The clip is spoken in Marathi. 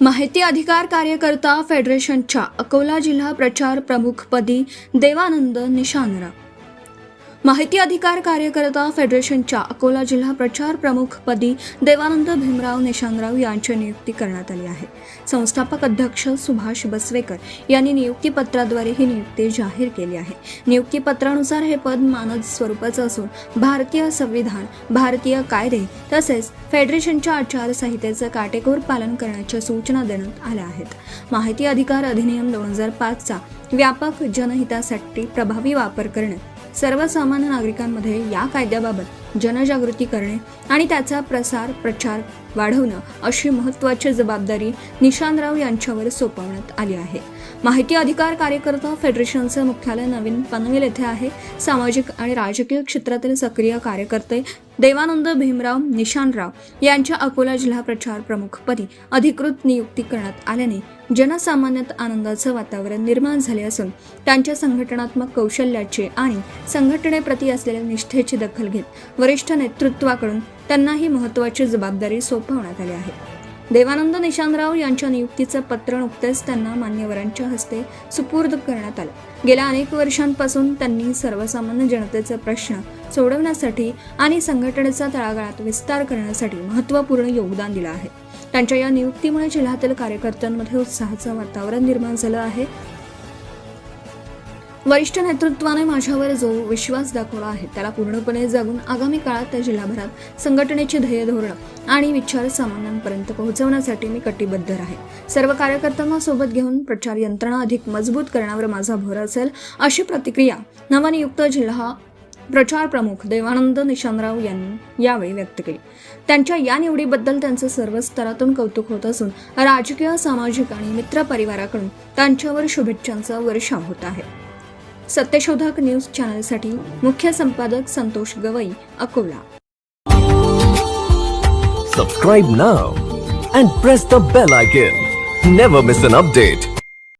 माहिती अधिकार कार्यकर्ता फेडरेशनच्या अकोला जिल्हा प्रचार प्रमुखपदी देवानंद निशानराव। माहिती अधिकार कार्यकर्ता फेडरेशनच्या अकोला जिल्हा प्रचार प्रमुखपदी देवानंद भीमराव निशानराव यांची नियुक्ती करण्यात आली आहे। संस्थापक अध्यक्ष सुभाष बसवेकर यांनी नियुक्तीपत्राद्वारे ही नियुक्ती जाहीर केली आहे। नियुक्तीपत्रानुसार हे पद मानद स्वरूपाचे असून भारतीय संविधान, भारतीय कायदे तसेच फेडरेशनच्या आचारसंहितेचे काटेकोर पालन करण्याच्या सूचना देण्यात आल्या आहेत। माहिती अधिकार अधिनियम 2005 चा व्यापक जनहितासाठी प्रभावी वापर करणे, सर्वसामान्य नागरिकांमध्ये या कायद्याबाबत जनजागृती करणे आणि त्याचा प्रचार वाढवणं अशी महत्त्वाची जबाबदारी निशानराव यांच्यावर सोपवण्यात आली आहे। माहिती अधिकार कार्यकर्ता फेडरेशनचे मुख्यालय नवीन पनवेल येथे आहे। सामाजिक आणि राजकीय क्षेत्रातील सक्रिय कार्यकर्ते देवानंद भीमराव निशानराव यांच्या अकोला जिल्हा प्रचार प्रमुखपदी अधिकृत नियुक्ती करण्यात आल्याने जनसामान्यात आनंदाचे वातावरण निर्माण झाले असून त्यांच्या संघटनात्मक कौशल्याचे आणि संघटनेप्रती असलेल्या निष्ठेची दखल घेत वरिष्ठ नेतृत्वाकडून त्यांना ही महत्त्वाची जबाबदारी सोपवण्यात आली आहे। देवानंद निशानराव यांच्या नियुक्तीचे पत्र नुकतेच त्यांना मान्यवरांच्या हस्ते सुपूर्द करण्यात आले। गेल्या अनेक वर्षांपासून त्यांनी सर्वसामान्य जनतेचे प्रश्न सोडवण्यासाठी आणि संघटनेचा तळागाळात विस्तार करण्यासाठी महत्त्वपूर्ण योगदान दिले आहे। त्यांच्या या नियुक्तीमुळे जिल्ह्यातील कार्यकर्त्यांमध्ये उत्साहाचे वातावरण निर्माण झाले आहे। वरिष्ठ नेतृत्वाने माझ्यावर जो विश्वास दाखवला आहे त्याला पूर्णपणे जगून आगामी काळात त्या जिल्हाभरात संघटनेची ध्येय धोरण आणि विचार सामान्यांपर्यंत पोहोचवण्यासाठी मी कटिबद्ध आहे। सर्व कार्यकर्त्यांना सोबत घेऊन प्रचार यंत्रणा अधिक मजबूत करण्यावर माझा भर असेल, अशी प्रतिक्रिया नवनियुक्त जिल्हा प्रचार प्रमुख देवानंद निशानराव यांनी यावेळी व्यक्त केली। त्यांच्या या निवडीबद्दल त्यांचं सर्व स्तरातून कौतुक होत असून राजकीय, सामाजिक आणि मित्र परिवाराकडून त्यांच्यावर शुभेच्छांचा वर्षाव होत आहे। सत्यशोधक न्यूज चॅनलसाठी मुख्य संपादक Santosh Gavai, Akola. Subscribe now and press the bell icon. Never miss an update.